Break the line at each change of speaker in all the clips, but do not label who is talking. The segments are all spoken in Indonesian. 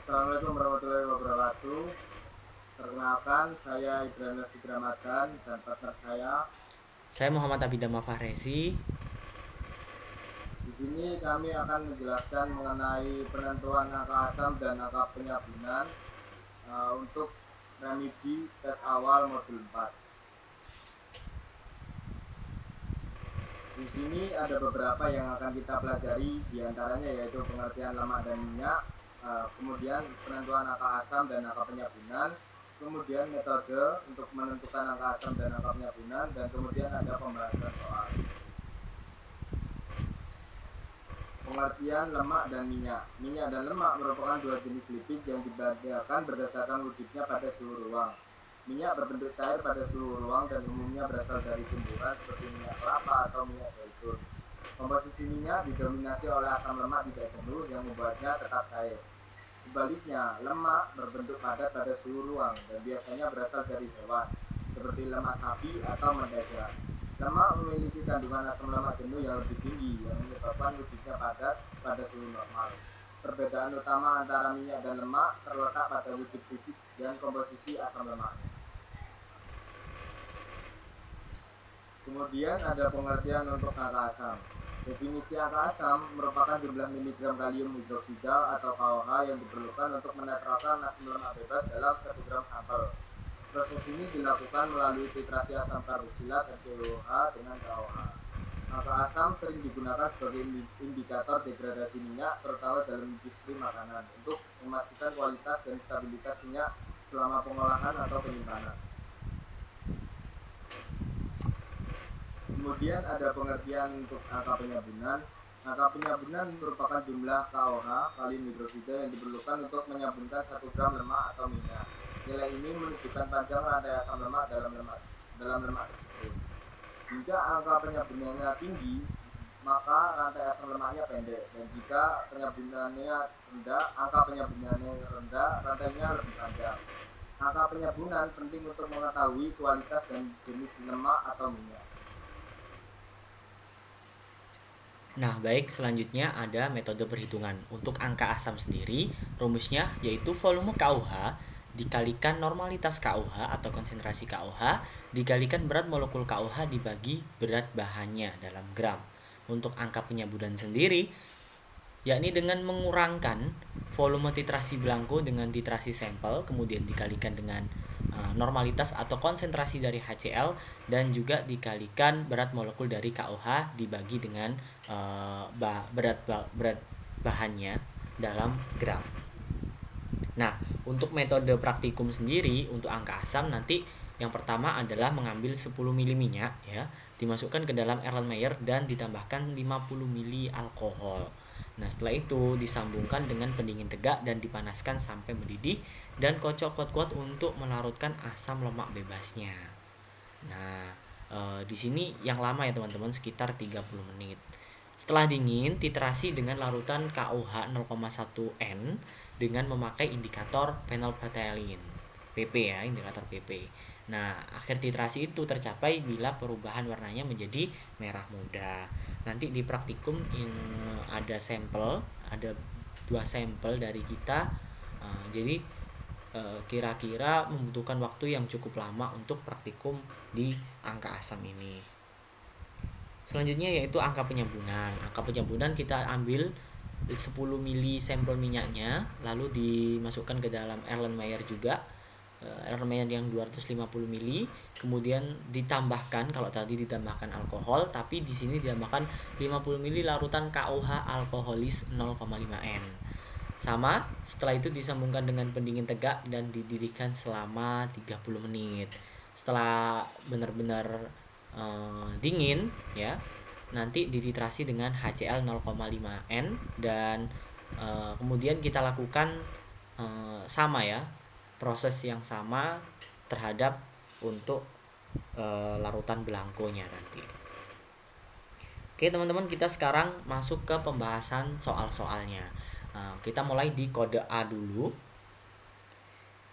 Assalamualaikum warahmatullahi wabarakatuh. Perkenalkan, saya Ibrahim Ramadan dan partner
Saya Muhammad Abidama Fahrezi.
Di sini kami akan menjelaskan mengenai penentuan angka asam dan angka penyabunan untuk remedi tes awal modul 4. Di sini ada beberapa yang akan kita pelajari, diantaranya yaitu pengertian lemak dan minyak, kemudian penentuan angka asam dan angka penyabunan, kemudian metode untuk menentukan angka asam dan angka penyabunan, dan kemudian ada pembahasan soal pengertian lemak dan minyak. Minyak dan lemak merupakan dua jenis lipid yang dibedakan berdasarkan wujudnya pada suhu ruang. Minyak berbentuk cair pada suhu ruang dan umumnya berasal dari tumbuhan seperti minyak kelapa atau minyak zaitun. Komposisi minyak didominasi oleh asam lemak tidak jenuh yang membuatnya tetap cair. Sebaliknya, lemak berbentuk padat pada suhu ruang dan biasanya berasal dari hewan, seperti lemak sapi atau mentega. Lemak memiliki kandungan asam lemak jenuh yang lebih tinggi, yang menyebabkan wujudnya padat pada suhu normal. Perbedaan utama antara minyak dan lemak terletak pada wujud fisik dan komposisi asam lemaknya. Kemudian ada pengertian untuk angka asam. Definisi angka asam merupakan jumlah miligram kalium hidroksida atau KOH yang diperlukan untuk menetralkan asam lemak bebas dalam 1 gram sampel. Proses ini dilakukan melalui titrasi asam karboksilat NaCOH dengan KOH. Angka asam sering digunakan sebagai indikator degradasi minyak, terutama dalam industri makanan, untuk memastikan kualitas dan stabilitas minyak selama pengolahan atau penyimpanan. Kemudian ada pengertian untuk angka penyabunan. Angka penyabunan merupakan jumlah KOH kalium hidroksida yang diperlukan untuk menyabunkan 1 gram lemak atau minyak. Nilai ini menunjukkan panjang rantai asam lemak dalam lemak tersebut. Jika angka penyabunannya tinggi, maka rantai asam lemaknya pendek, dan jika angka penyabunannya rendah, rantainya lebih panjang. Angka penyabunan penting untuk mengetahui kualitas dan jenis lemak atau minyak.
Nah, baik, selanjutnya ada metode perhitungan. Untuk angka asam sendiri, rumusnya yaitu volume KUH dikalikan normalitas KUH atau konsentrasi KUH dikalikan berat molekul KUH dibagi berat bahannya dalam gram. Untuk angka penyabunan sendiri, yakni dengan mengurangkan volume titrasi belangko dengan titrasi sampel, kemudian dikalikan dengan normalitas atau konsentrasi dari HCl, dan juga dikalikan berat molekul dari KOH dibagi dengan berat bahannya dalam gram. Nah, untuk metode praktikum sendiri untuk angka asam nanti yang pertama adalah mengambil 10 ml minyak ya, dimasukkan ke dalam Erlenmeyer dan ditambahkan 50 ml alkohol. Nah, setelah itu disambungkan dengan pendingin tegak dan dipanaskan sampai mendidih dan kocok kuat-kuat untuk melarutkan asam lemak bebasnya. Nah, di sini yang lama ya teman-teman, sekitar 30 menit. Setelah dingin, titrasi dengan larutan KOH 0,1 N dengan memakai indikator phenolphthalein PP ya, indikator PP. Nah, akhir titrasi itu tercapai bila perubahan warnanya menjadi merah muda. Nanti di praktikum ada sampel, ada 2 sampel dari kita. Jadi kira-kira membutuhkan waktu yang cukup lama untuk praktikum di angka asam ini. Selanjutnya yaitu angka penyabunan. Angka penyabunan kita ambil 10 mili sampel minyaknya, lalu dimasukkan ke dalam Erlenmeyer juga, Erlenmeyer yang 250 mili, kemudian ditambahkan, kalau tadi ditambahkan alkohol, tapi di sini ditambahkan 50 mili larutan KOH alkoholis 0,5 N. Sama, setelah itu disambungkan dengan pendingin tegak dan dididihkan selama 30 menit. Setelah benar-benar dingin ya, nanti dititrasi dengan HCl 0,5 N dan kemudian kita lakukan sama ya, proses yang sama terhadap untuk larutan belangkonya nanti. Oke teman-teman, kita sekarang masuk ke pembahasan soal-soalnya. Kita mulai di kode A dulu.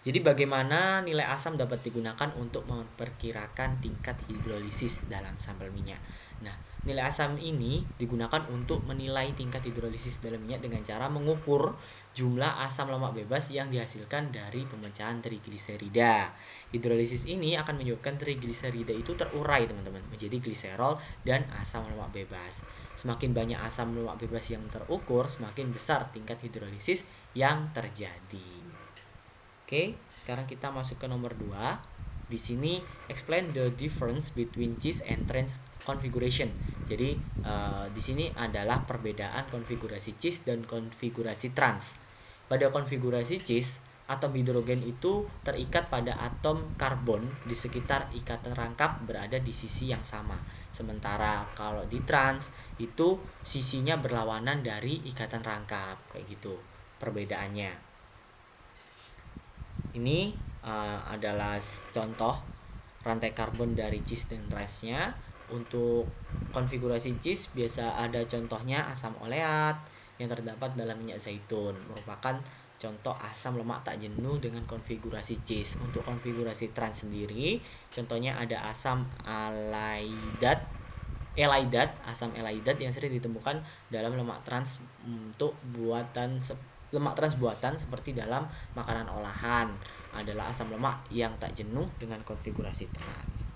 Jadi bagaimana nilai asam dapat digunakan untuk memperkirakan tingkat hidrolisis dalam sampel minyak. Nah, nilai asam ini digunakan untuk menilai tingkat hidrolisis dalam minyak dengan cara mengukur jumlah asam lemak bebas yang dihasilkan dari pemecahan trigliserida. Hidrolisis ini akan menyebabkan trigliserida itu terurai teman-teman menjadi gliserol dan asam lemak bebas. Semakin banyak asam lemak bebas yang terukur, semakin besar tingkat hidrolisis yang terjadi. Oke, sekarang kita masuk ke nomor 2. Di sini explain the difference between cheese and trans configuration. Jadi di sini adalah perbedaan konfigurasi cheese dan konfigurasi trans. Pada konfigurasi cheese, atom hidrogen itu terikat pada atom karbon di sekitar ikatan rangkap berada di sisi yang sama. Sementara kalau di trans itu sisinya berlawanan dari ikatan rangkap, kayak gitu perbedaannya. Ini adalah contoh rantai karbon dari cheese dan transnya. Untuk konfigurasi cheese biasa ada contohnya asam oleat yang terdapat dalam minyak zaitun, merupakan contoh asam lemak tak jenuh dengan konfigurasi cheese. Untuk konfigurasi trans sendiri, contohnya ada asam asam elaidat yang sering ditemukan dalam lemak trans untuk lemak trans buatan seperti dalam makanan olahan, adalah asam lemak yang tak jenuh dengan konfigurasi trans.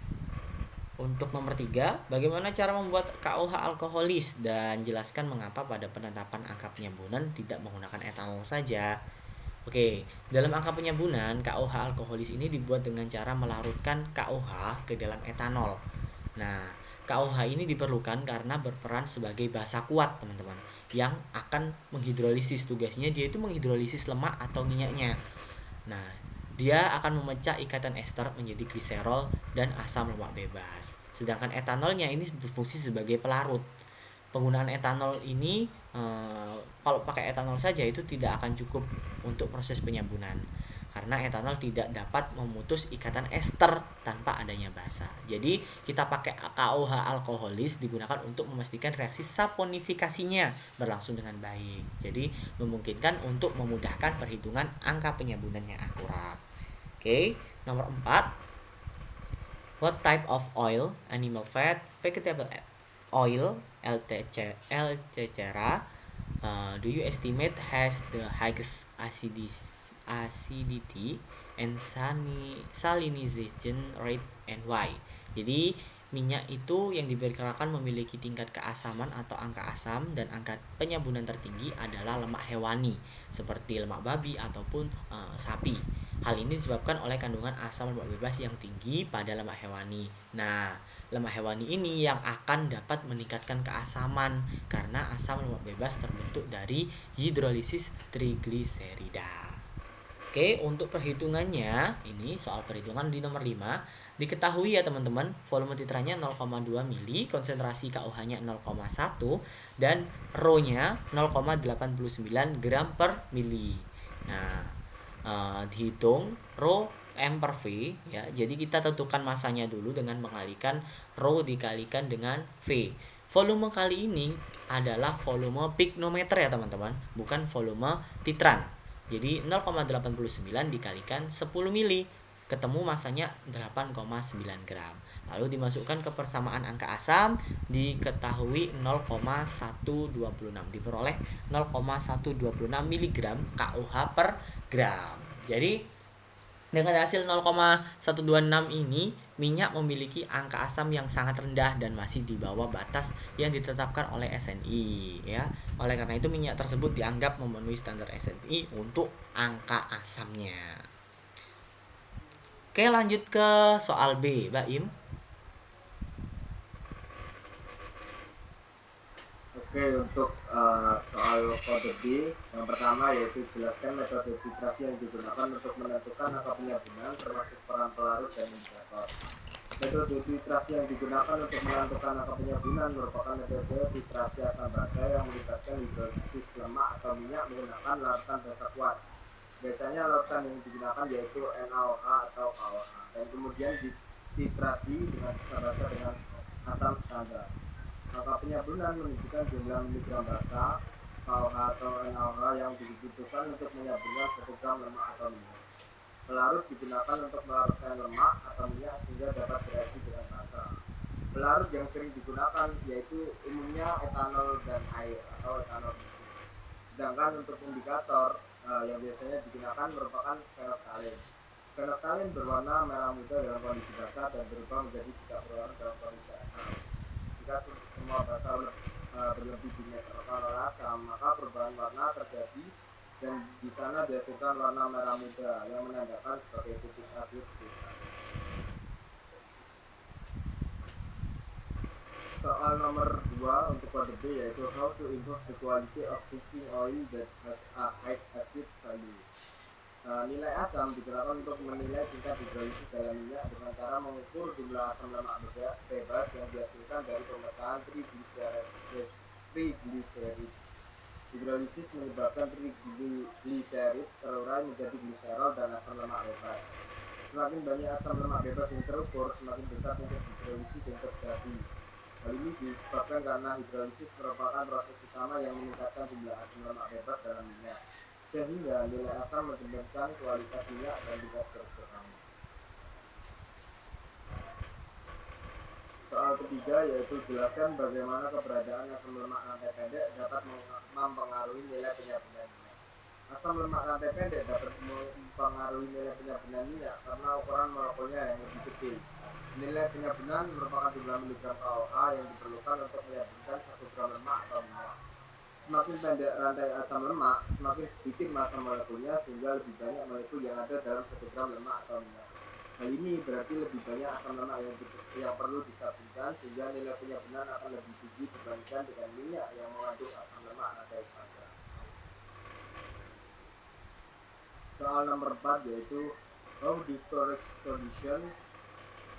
Untuk nomor 3, bagaimana cara membuat KOH alkoholis, dan jelaskan mengapa pada penetapan angka penyambunan tidak menggunakan etanol saja. Oke, dalam angka penyambunan KOH alkoholis ini dibuat dengan cara melarutkan KOH ke dalam etanol. Nah, KOH ini diperlukan karena berperan sebagai basa kuat, teman-teman, yang akan menghidrolisis. Tugasnya dia itu menghidrolisis lemak atau minyaknya. Nah, dia akan memecah ikatan ester menjadi gliserol dan asam lemak bebas. Sedangkan etanolnya ini berfungsi sebagai pelarut. Penggunaan etanol ini kalau pakai etanol saja itu tidak akan cukup untuk proses penyambunan, karena etanol tidak dapat memutus ikatan ester tanpa adanya basa. Jadi kita pakai KOH alkoholis digunakan untuk memastikan reaksi saponifikasinya berlangsung dengan baik. Jadi memungkinkan untuk memudahkan perhitungan angka penyambunan yang akurat. Oke, nomor 4. What type of oil, animal fat, vegetable oil, etc. Do you estimate has the highest acidity and salinization rate and why? Jadi minyak itu yang diperkirakan memiliki tingkat keasaman atau angka asam dan angka penyambunan tertinggi adalah lemak hewani seperti lemak babi ataupun sapi. Hal ini disebabkan oleh kandungan asam lemak bebas yang tinggi pada lemak hewani. Nah, lemak hewani ini yang akan dapat meningkatkan keasaman karena asam lemak bebas terbentuk dari hidrolisis trigliserida. Oke, untuk perhitungannya, ini soal perhitungan di nomor 5. Diketahui ya teman-teman, volume titranya 0,2 mili, konsentrasi KOH-nya 0,1 dan Rho-nya 0,89 gram per mili. Nah, dihitung Rho M per V ya. Jadi kita tentukan masanya dulu dengan mengalihkan Rho dikalikan dengan V. Volume kali ini adalah volume pignometer ya teman-teman, bukan volume titran. Jadi 0,89 dikalikan 10 mili, ketemu masanya 8,9 gram. Lalu dimasukkan ke persamaan angka asam, diketahui 0,126, diperoleh 0,126 mg KOH per gram. Jadi dengan hasil 0,126 ini, minyak memiliki angka asam yang sangat rendah dan masih di bawah batas yang ditetapkan oleh SNI ya. Oleh karena itu minyak tersebut dianggap memenuhi standar SNI untuk angka asamnya. Oke, lanjut ke soal B, Mbak Im.
Oke, untuk soal kode B, yang pertama yaitu jelaskan metode filtrasi yang digunakan untuk menentukan angka penyambunan termasuk peran pelarut dan indikator. Metode filtrasi yang digunakan untuk menentukan angka penyambunan merupakan metode filtrasi asam basa yang melibatkan hidrolisis lemak atau minyak menggunakan larutan basa kuat. Biasanya larutan yang digunakan yaitu NaOH atau KOH, dan kemudian difiltrasi dengan sisa basa dengan asam standar. Angka penyambunan menunjukkan jumlah miligram basa, KOH atau NaOH yang dibutuhkan untuk menyambungkan 1 gram lemak atau minyak. Pelarut digunakan untuk melarutkan lemak atau minyak sehingga dapat bereaksi dengan basa. Pelarut yang sering digunakan yaitu umumnya etanol dan air atau etanol. Sedangkan untuk indikator yang biasanya digunakan merupakan fenolftalein. Fenolftalein berwarna merah muda dalam kondisi basah dan berubah menjadi tidak berwarna dalam kondisi asam. Jika semua basah berlebih di netral asam, maka perubahan warna terjadi dan di sana dihasilkan warna merah muda yang menandakan sebagai titik akhir kita. Soal nomor 2 untuk kode B yaitu how to improve the quality of cooking oil that has a high acid value. Nilai asam digunakan untuk menilai tingkat hidrolisis dalam minyak dengan cara mengukur jumlah asam lemak bebas yang dihasilkan dari pemecahan triglycerid. Hidrolisis menyebabkan triglycerid terurai menjadi gliserol dan asam lemak bebas. Semakin banyak asam lemak bebas yang terukur, semakin besar tingkat hidrolisis yang terjadi. Hal ini disebabkan karena hidrolisis merupakan proses utama yang meningkatkan jumlah asam lemak bebas dalam minyak, sehingga nilai asam mencerminkan kualitas minyak dan tingkat kerusakannya. Soal ketiga yaitu jelaskan bagaimana keberadaan asam lemak rantai pendek dapat mempengaruhi nilai penyabunan minyak. Asam lemak rantai pendek dapat mempengaruhi nilai penyabunan minyak karena ukuran molekulnya yang lebih kecil. Nilai penyabunan merupakan jumlah miligram KOH yang diperlukan untuk menyabunkan 1 gram lemak atau minyak. Semakin pendek rantai asam lemak, semakin sedikit massa molekulnya sehingga lebih banyak molekul yang ada dalam 1 gram lemak atau minyak. Hal ini berarti lebih banyak asam lemak yang perlu disabunkan sehingga nilai penyabunan akan lebih tinggi dibandingkan dengan minyak yang mengandung asam lemak rantai panjang. Soal nomor 4 yaitu how the storage condition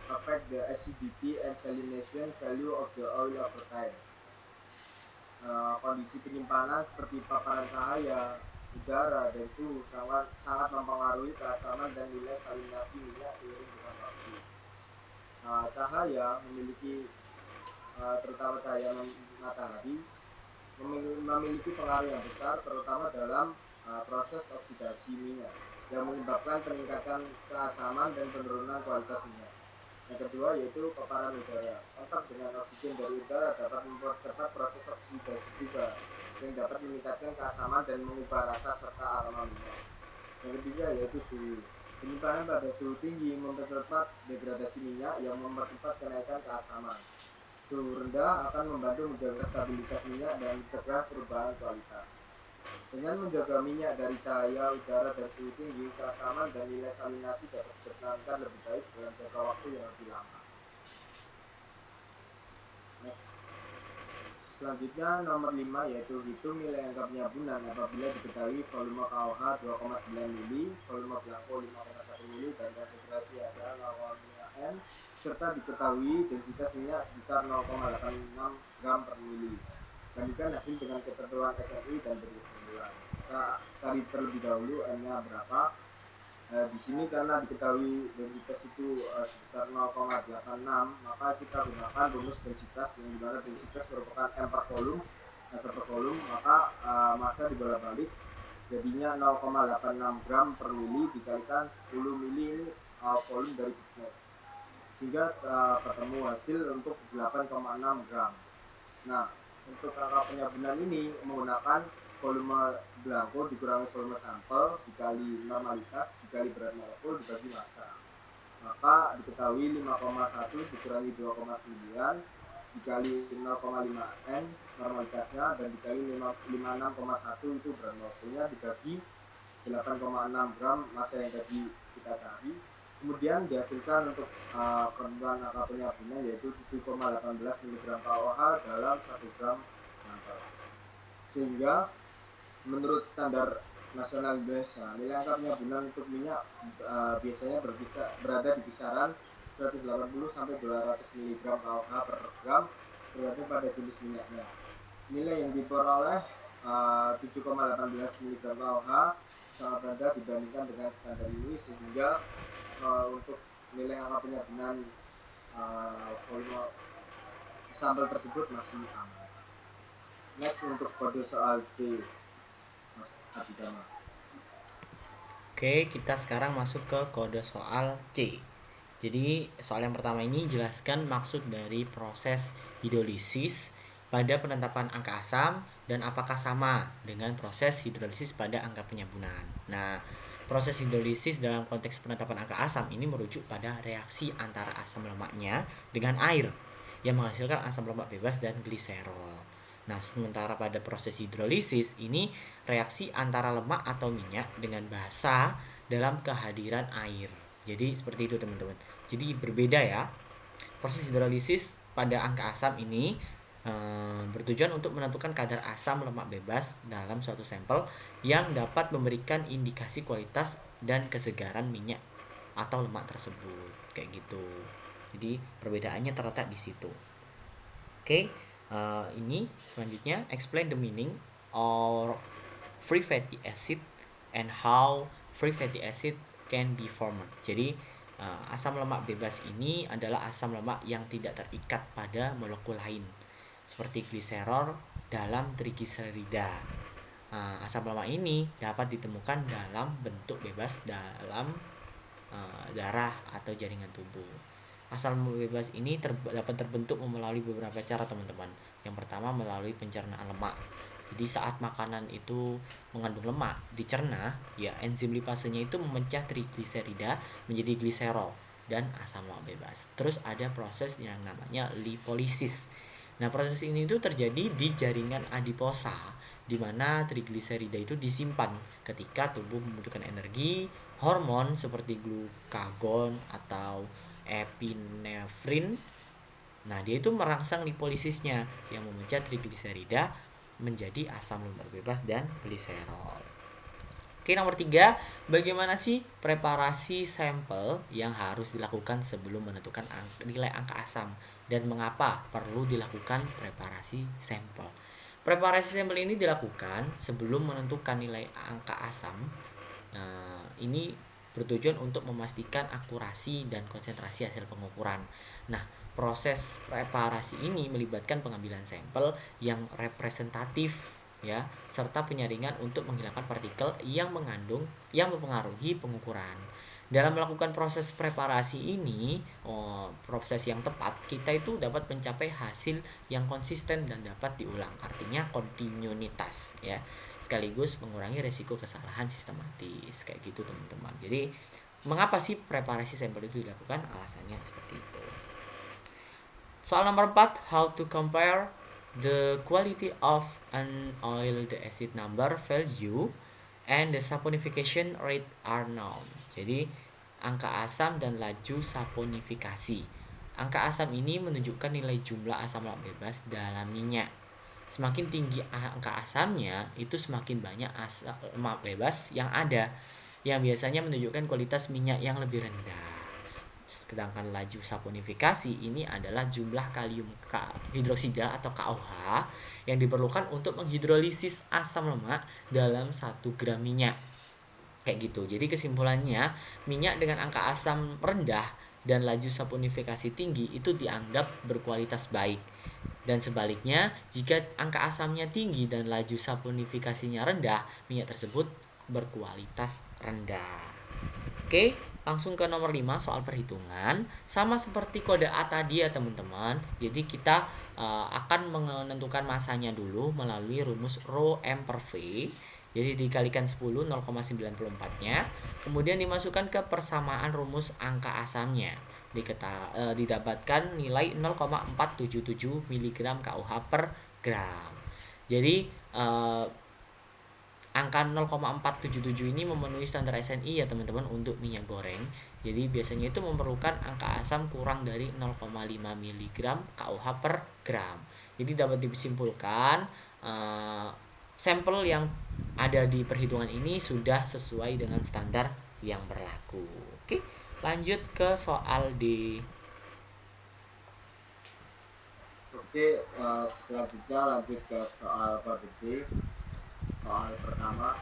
affect the acidity and salination value of the oil over time. Kondisi penyimpanan seperti paparan cahaya, udara, dan suhu sangat mempengaruhi keasaman dan nilai salinasi minyak seiring dengan waktu. Cahaya memiliki terutama cahaya matahari memiliki pengaruh yang besar terutama dalam proses oksidasi minyak yang menyebabkan peningkatan keasaman dan penurunan kualitas minyak. Yang kedua yaitu paparan udara. Kontak dengan oksigen dari udara dapat mempercepat proses oksidasi juga, yang dapat meningkatkan keasaman dan mengubah rasa serta aroma minyak. Yang ketiga yaitu suhu. Penyimpanan pada suhu tinggi mempercepat degradasi minyak yang mempercepat kenaikan keasaman. Suhu rendah akan membantu menjaga stabilitas minyak dan mencegah perubahan kualitas. Dengan menjaga minyak dari cahaya, udara, dan suhu tinggi, keasaman dan nilai salinasi dapat dipertahankan lebih baik dalam jangka waktu yang lebih lama. Next. Selanjutnya nomor 5 yaitu hitung nilai angka penyabunan apabila diketahui volume KOH 2,9 mili, volume blanko 5,1 mili, dan konsentrasi ada 0,5 N, serta diketahui densitas minyak sebesar 0,86 gram per mili. Bandingkan hasil dengan ketentuan SRI dan beri kesimpulan. Kita cari terlebih dahulu N-nya berapa. Di sini karena diketahui densitas itu sebesar 0,86, maka kita gunakan rumus densitas yang dimana densitas merupakan M per volume, massa per volume, maka massa dibolak-balik jadinya 0,86 gram per mili dikalikan 10 mili ini volume dari bibit, sehingga ketemu hasil untuk 8,6 gram. Nah, untuk angka penyabunan ini menggunakan volume blanko dikurangi volume sampel dikali normalitas dikali berat molekul dibagi massa. Maka diketahui 5,1 dikurangi 2,9 dikali 0,5 N normalitasnya dan dikali 56,1 itu berat molekulnya dibagi 8,6 gram massa yang tadi kita cari. Kemudian dihasilkan untuk ketentuan angka penyabunan yaitu 7,18 mg KOH dalam 1 gram sampel. Sehingga menurut standar nasional Indonesia, nilai angka penyabunan untuk minyak biasanya berada di kisaran 180 sampai 200 mg KOH per gram tergantung pada jenis minyaknya. Nilai yang diperoleh 7,18 mg KOH sangat rendah dibandingkan dengan standar ini, sehingga untuk nilai angka penyabunan volume sampel tersebut masih aman. Next untuk kode soal C, Mas Abidama.
Oke, kita sekarang masuk ke kode soal C. Jadi soal yang pertama ini jelaskan maksud dari proses hidrolisis pada penetapan angka asam dan apakah sama dengan proses hidrolisis pada angka penyambunan. Nah, proses hidrolisis dalam konteks penetapan angka asam ini merujuk pada reaksi antara asam lemaknya dengan air yang menghasilkan asam lemak bebas dan gliserol. Nah, sementara pada proses hidrolisis ini reaksi antara lemak atau minyak dengan basa dalam kehadiran air. Jadi seperti itu teman-teman. Jadi berbeda ya. Proses hidrolisis pada angka asam ini bertujuan untuk menentukan kadar asam lemak bebas dalam suatu sampel yang dapat memberikan indikasi kualitas dan kesegaran minyak atau lemak tersebut. Kayak gitu. Jadi perbedaannya terletak di situ. Oke, ini selanjutnya explain the meaning of free fatty acid and how free fatty acid can be formed. Jadi asam lemak bebas ini adalah asam lemak yang tidak terikat pada molekul lain seperti gliserol dalam trigliserida. Asam lemak ini dapat ditemukan dalam bentuk bebas dalam darah atau jaringan tubuh. Asam lemak bebas ini dapat terbentuk melalui beberapa cara teman-teman. Yang pertama melalui pencernaan lemak. Jadi saat makanan itu mengandung lemak dicerna, ya enzim lipasenya itu memecah trigliserida menjadi gliserol dan asam lemak bebas. Terus ada proses yang namanya lipolisis. Nah, proses ini itu terjadi di jaringan adiposa di mana trigliserida itu disimpan ketika tubuh membutuhkan energi, hormon seperti glukagon atau epinefrin. Nah, dia itu merangsang lipolisisnya yang memecah trigliserida menjadi asam lemak bebas dan gliserol. Oke, nomor 3, bagaimana sih preparasi sampel yang harus dilakukan sebelum menentukan nilai angka asam dan mengapa perlu dilakukan preparasi sampel? Preparasi sampel ini dilakukan sebelum menentukan nilai angka asam. Ini bertujuan untuk memastikan akurasi dan konsentrasi hasil pengukuran. Nah, proses preparasi ini melibatkan pengambilan sampel yang representatif ya, serta penyaringan untuk menghilangkan partikel yang mempengaruhi pengukuran. Dalam melakukan proses preparasi ini, proses yang tepat, kita itu dapat mencapai hasil yang konsisten dan dapat diulang. Artinya kontinuitas ya. Sekaligus mengurangi resiko kesalahan sistematis. Kayak gitu teman-teman. Jadi, mengapa sih preparasi sampel itu dilakukan? Alasannya seperti itu. Soal nomor 4, how to compare the quality of an oil, the acid number value and the saponification rate are known. Jadi angka asam dan laju saponifikasi. Angka asam ini menunjukkan nilai jumlah asam lemak bebas dalam minyak. Semakin tinggi angka asamnya, itu semakin banyak asam lemak bebas yang ada, yang biasanya menunjukkan kualitas minyak yang lebih rendah. Sedangkan laju saponifikasi ini adalah jumlah kalium hidroksida atau KOH yang diperlukan untuk menghidrolisis asam lemak dalam 1 gram minyak. Kayak gitu. Jadi kesimpulannya, minyak dengan angka asam rendah dan laju saponifikasi tinggi itu dianggap berkualitas baik. Dan sebaliknya, jika angka asamnya tinggi dan laju saponifikasinya rendah, minyak tersebut berkualitas rendah. Oke, langsung ke nomor 5 soal perhitungan. Sama seperti kode A tadi ya teman-teman. Jadi kita akan menentukan masanya dulu melalui rumus Rho M per V. Jadi dikalikan 10, 0,94-nya. Kemudian dimasukkan ke persamaan rumus angka asamnya. Didapatkan nilai 0,477 mg KUH per gram. Jadi angka 0,477 ini memenuhi standar SNI ya teman-teman untuk minyak goreng. Jadi biasanya itu memerlukan angka asam kurang dari 0,5 mg KUH per gram. Jadi dapat disimpulkan sampel yang ada di perhitungan ini sudah sesuai dengan standar yang berlaku. Oke, lanjut ke soal D.
Oke, selanjutnya lanjut ke soal kode D. Soal pertama,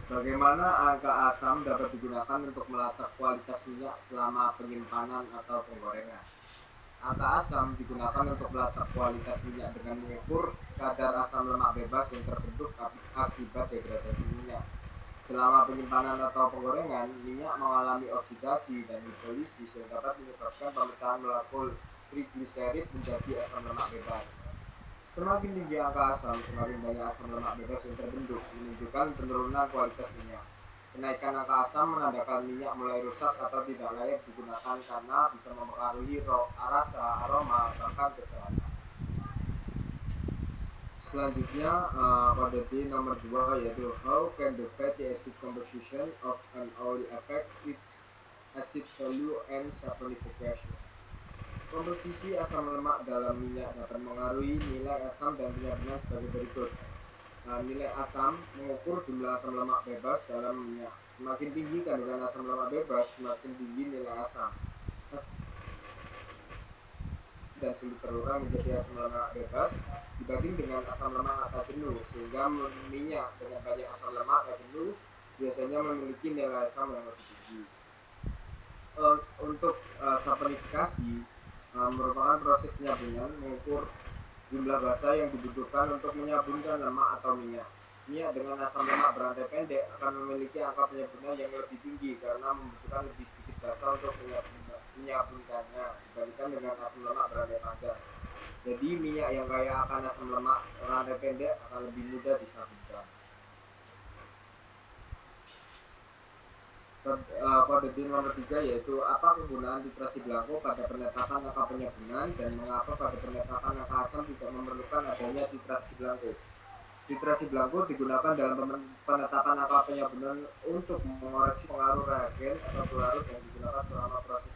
bagaimana angka asam dapat digunakan untuk melacak kualitas minyak selama penyimpanan atau penggorengan? Angka asam digunakan untuk melacak kualitas minyak dengan mengukur kadar asam lemak bebas yang terbentuk akibat degradasi minyak. Selama penyimpanan atau penggorengan, minyak mengalami oksidasi dan hidrolisis yang dapat menyebabkan pemecahan molekul trigliserid menjadi asam lemak bebas. Semakin tinggi angka asam, semakin banyak asam lemak bebas yang terbentuk, menunjukkan penurunan kualitas minyak. Kenaikan angka asam menandakan minyak mulai rusak atau tidak layak digunakan karena bisa mempengaruhi rasa, aroma, bahkan kesehatan. Selanjutnya kode D nomor 2 yaitu how can the fatty acid composition of an oil affect its acid value and saponification. Komposisi asam lemak dalam minyak dapat mengaruhi nilai asam dan penyaringan sebagai berikut. Nilai asam mengukur jumlah asam lemak bebas dalam minyak. Semakin tinggi kandungan asam lemak bebas, semakin tinggi nilai asam. Dan sulit terurang menjadi asam lemak bebas dibanding dengan asam lemak atau jenuh, sehingga minyak dengan banyak asam lemak atau jenuh biasanya memiliki nilai asam yang lebih tinggi. Untuk saponifikasi merupakan proses penyabunan mengukur jumlah basa yang dibutuhkan untuk menyabunkan lemak atau minyak. Minyak dengan asam lemak berantai pendek akan memiliki angka penyabunan yang lebih tinggi karena membutuhkan lebih sedikit basa untuk menyabunkannya dibandingkan dengan asam lemak berantai panjang. Jadi minyak yang kaya akan asam lemak berantai pendek akan lebih mudah disabunkan. Kode D nomor 3 yaitu apa kegunaan titrasi blanco pada penetapan angka penyabunan dan mengapa pada penetapan angka asam tidak memerlukan adanya titrasi blanco. Titrasi blanco digunakan dalam penetapan angka penyabunan untuk mengoreksi pengaruh reagen atau pelarut yang digunakan selama proses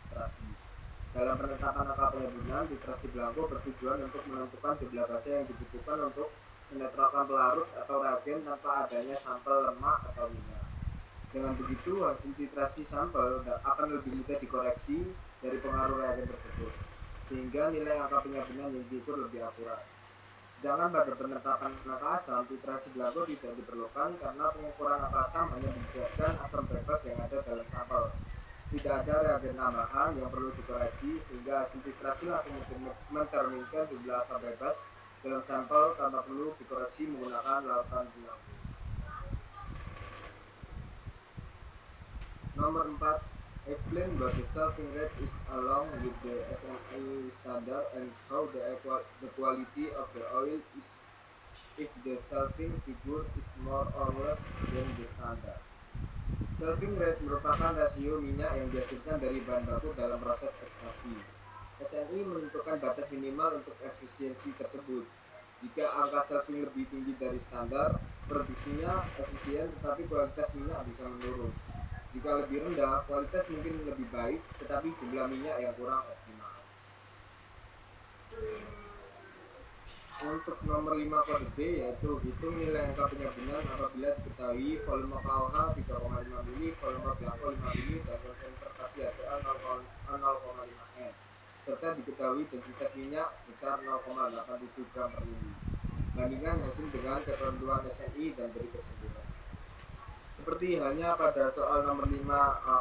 titrasi. Dalam penetapan angka penyabunan, titrasi blanco bertujuan untuk menentukan jumlah basa yang dibutuhkan untuk menetralkan pelarut atau reagen tanpa adanya sampel lemak atau minyak. Dengan begitu, hasil titrasi sampel akan lebih mudah dikoreksi dari pengaruh reagen tersebut, sehingga nilai angka penyabunan yang diukur lebih akurat. Sedangkan pada penetapan angka asam, titrasi blanco tidak diperlukan karena pengukuran angka asam hanya berdasarkan asam bebas yang ada dalam sampel. Tidak ada reagen tambahan yang perlu dikoreksi, sehingga hasil titrasi langsung mencerminkan jumlah asam bebas dalam sampel tanpa perlu dikoreksi menggunakan larutan blanco. Nomor 4. Explain what the solving rate is along with the SNI standard and how the quality of the oil is if the solving figure is more or less than the standard. Solving rate merupakan rasio minyak yang dihasilkan dari bahan baku dalam proses ekstraksi. SNI menentukan batas minimal untuk efisiensi tersebut. Jika angka solving lebih tinggi dari standar, produksinya efisien tetapi kualitas minyak bisa menurun. Jika lebih rendah, kualitas mungkin lebih baik, tetapi jumlah minyak yang kurang optimal. Untuk nomor 5 kode B yaitu hitung nilai angka penyabunan apabila diketahui volume KOH 3,5 mili, volume blanco 5 mili, dan konsentrasi HCl 0,5 N, serta diketahui densitas minyak sebesar 0,87 gram per mili. Bandingkan hasil dengan ketentuan SNI dan beri kesimpulan. Seperti halnya pada soal nomor 5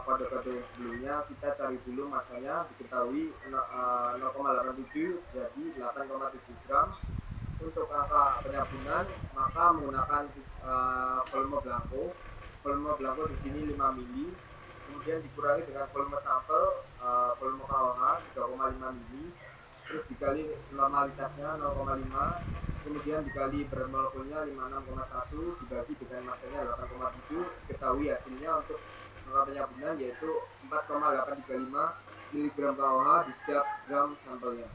kode-kode yang sebelumnya, kita cari dulu masanya, diketahui 0,87 jadi 8,7 gram. Untuk angka penyabunan maka menggunakan volume blanco. Volume blanco di sini 5 mili, kemudian dikurangi dengan volume sampel volume KOH 3,5 mili, terus dikali normalitasnya 0,5, kemudian dikali berat molekulnya 56,1 dibagi dengan masanya 8,7, ketahui hasilnya untuk angka penyabunan yaitu 4,835 mg KOH di setiap gram sampelnya.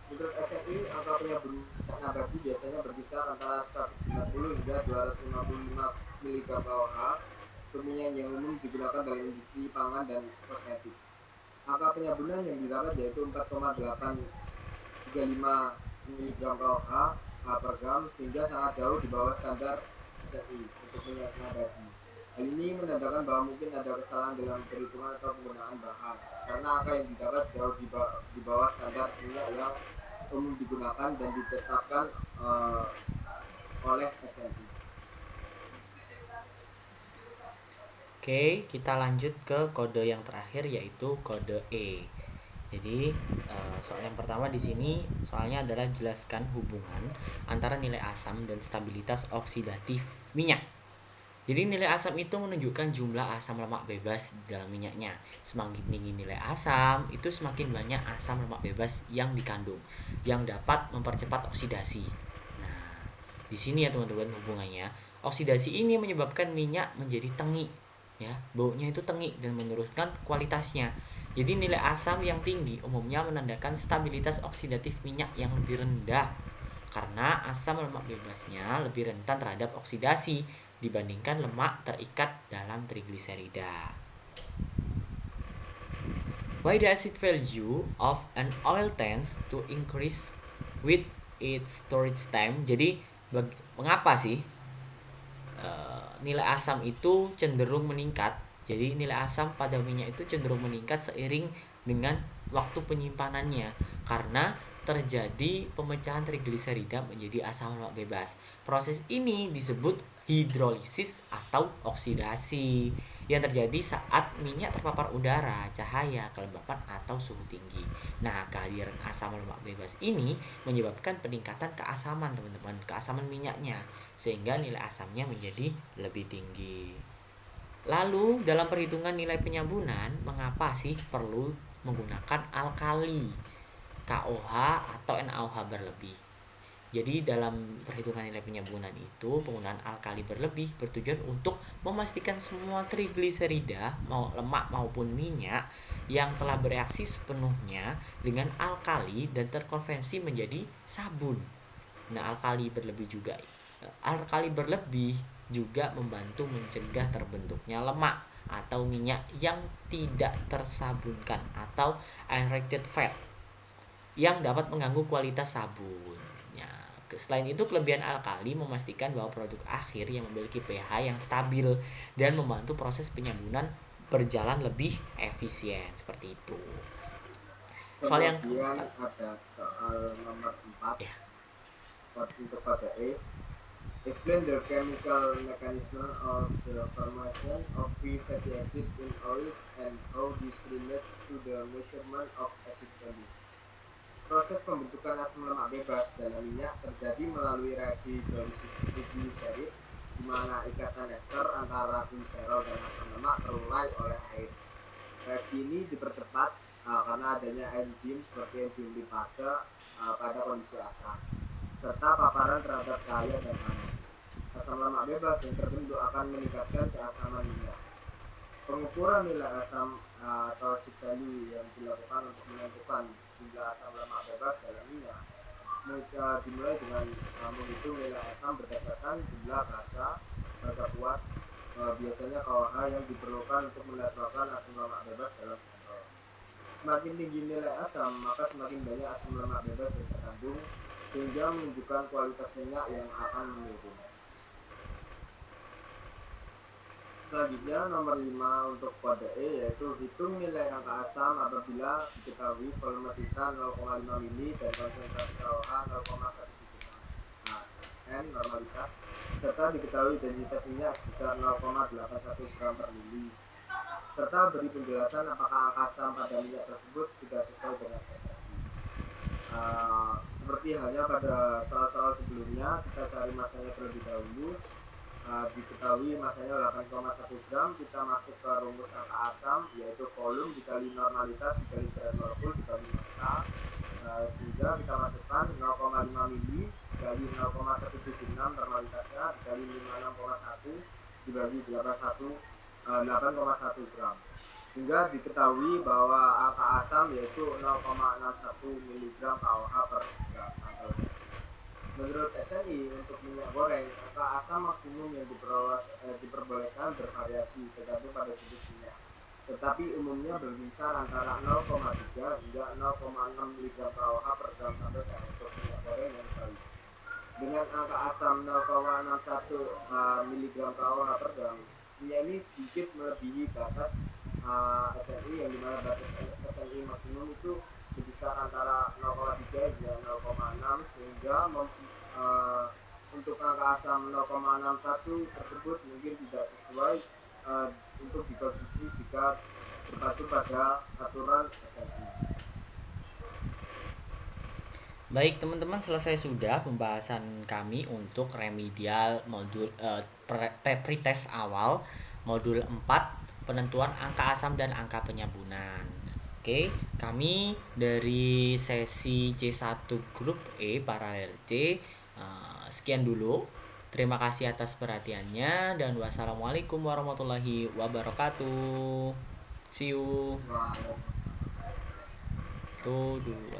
Menurut SNI, angka penyabunan nabati biasanya berkisar antara 190 hingga 255 mg KOH untuk minyak yang umum digunakan dalam industri pangan dan kosmetik. Angka penyabunan yang didapat yaitu 4,835 mg KOH per gram, sehingga sangat jauh di bawah standar SNI untuk minyak nabati. Hal ini menandakan bahwa mungkin ada kesalahan dalam perhitungan atau penggunaan bahan, karena angka yang didapat jauh di bawah standar minyak yang umum digunakan dan ditetapkan oleh SNI.
Oke, kita lanjut ke kode yang terakhir yaitu kode E. Jadi soal yang pertama di sini soalnya adalah jelaskan hubungan antara nilai asam dan stabilitas oksidatif minyak. Jadi nilai asam itu menunjukkan jumlah asam lemak bebas di dalam minyaknya. Semakin tinggi nilai asam, itu semakin banyak asam lemak bebas yang dikandung, yang dapat mempercepat oksidasi. Nah, di sini ya teman-teman hubungannya. Oksidasi ini menyebabkan minyak menjadi tengik, ya, baunya itu tengik dan menurunkan kualitasnya. Jadi nilai asam yang tinggi umumnya menandakan stabilitas oksidatif minyak yang lebih rendah karena asam lemak bebasnya lebih rentan terhadap oksidasi dibandingkan lemak terikat dalam trigliserida. Why the acid value of an oil tends to increase with its storage time? Jadi mengapa sih nilai asam itu cenderung meningkat? Jadi nilai asam pada minyak itu cenderung meningkat seiring dengan waktu penyimpanannya karena terjadi pemecahan trigliserida menjadi asam lemak bebas. Proses ini disebut hidrolisis atau oksidasi yang terjadi saat minyak terpapar udara, cahaya, kelembapan atau suhu tinggi. Nah, kehadiran asam lemak bebas ini menyebabkan peningkatan keasaman teman-teman, keasaman minyaknya sehingga nilai asamnya menjadi lebih tinggi. Lalu dalam perhitungan nilai penyambunan, mengapa sih perlu menggunakan alkali, KOH atau NaOH berlebih? Jadi dalam perhitungan nilai penyambunan itu penggunaan alkali berlebih bertujuan untuk memastikan semua trigliserida, mau lemak maupun minyak yang telah bereaksi sepenuhnya dengan alkali dan terkonversi menjadi sabun. Nah, alkali berlebih juga membantu mencegah terbentuknya lemak atau minyak yang tidak tersabunkan atau unreacted fat yang dapat mengganggu kualitas sabun. Selain itu, kelebihan alkali memastikan bahwa produk akhir yang memiliki pH yang stabil dan membantu proses penyambunan berjalan lebih efisien seperti itu. Soal yang
Kemudian
keempat,
ada soal nomor 4
ya.
untuk pada E. Explain the chemical mechanism of the formation of free fatty acid in oils and how this relates to the measurement of acid value. Proses pembentukan asam lemak bebas dalam minyak terjadi melalui reaksi hidrolisis trigliserid, di mana ikatan ester antara gliserol dan asam lemak terurai oleh air. Reaksi ini dipercepat karena adanya enzim seperti enzim lipase pada kondisi asam, serta paparan terhadap cahaya dan panas. Asam lemak bebas yang terbentuk akan meningkatkan keasaman minyak. Pengukuran nilai asam atau acid value yang dilakukan untuk menentukan jumlah asam lemak bebas dalam minyak dimulai dengan menghitung nilai asam berdasarkan jumlah basa kuat, biasanya KOH yang diperlukan untuk menetralkan asam lemak bebas dalam botol. Semakin tinggi nilai asam, maka semakin banyak asam lemak bebas yang terkandung, sehingga menunjukkan kualitas minyak yang akan menurun. Selanjutnya nomor 5 untuk kode E, yaitu hitung nilai angka asam apabila diketahui volume kita 0,5 mili dan konsentrasi KOH 0,176. Nah, N normalitas, serta diketahui densitas minyak sebesar 0,81 gram per mili, serta beri penjelasan apakah angka asam pada minyak tersebut sudah sesuai dengan SRI. Seperti halnya pada soal-soal sebelumnya, kita cari masanya terlebih dahulu. Diketahui masanya 8,1 gram, kita masuk ke rumus angka asam, yaitu volume dikali normalitas dikali berat molekul dikali massa, sehingga kita masukkan 0,5 mili dikali 0,176 normalitasnya dikali 56,1 dibagi 8,1 gram, sehingga diketahui bahwa angka asam yaitu 0,61 mg KOH per gram sampel. Menurut SNI, untuk minyak goreng, angka asam maksimum yang diperbolehkan bervariasi tergantung pada jenis minyak, tetapi umumnya berkisar antara 0,3 hingga 0,6 mg KOH per gram sampel untuk minyak goreng yang baik. Dengan angka asam 0,61 mg KOH per gram, minyak ini sedikit melebihi batas SNI, yang dimana batas SNI maksimum itu berkisar antara 0,3 hingga 0,6, sehingga untuk angka asam 0,61 tersebut mungkin tidak sesuai untuk dikonsumsi jika berpacu pada aturan SNI.
Baik, teman-teman, selesai sudah pembahasan kami untuk remedial modul pretest awal modul 4 penentuan angka asam dan angka penyambunan. Oke, kami dari sesi C1 grup E paralel C sekian dulu. Terima kasih atas perhatiannya dan wassalamualaikum warahmatullahi wabarakatuh. See you.
Wah.
Tuh dulu.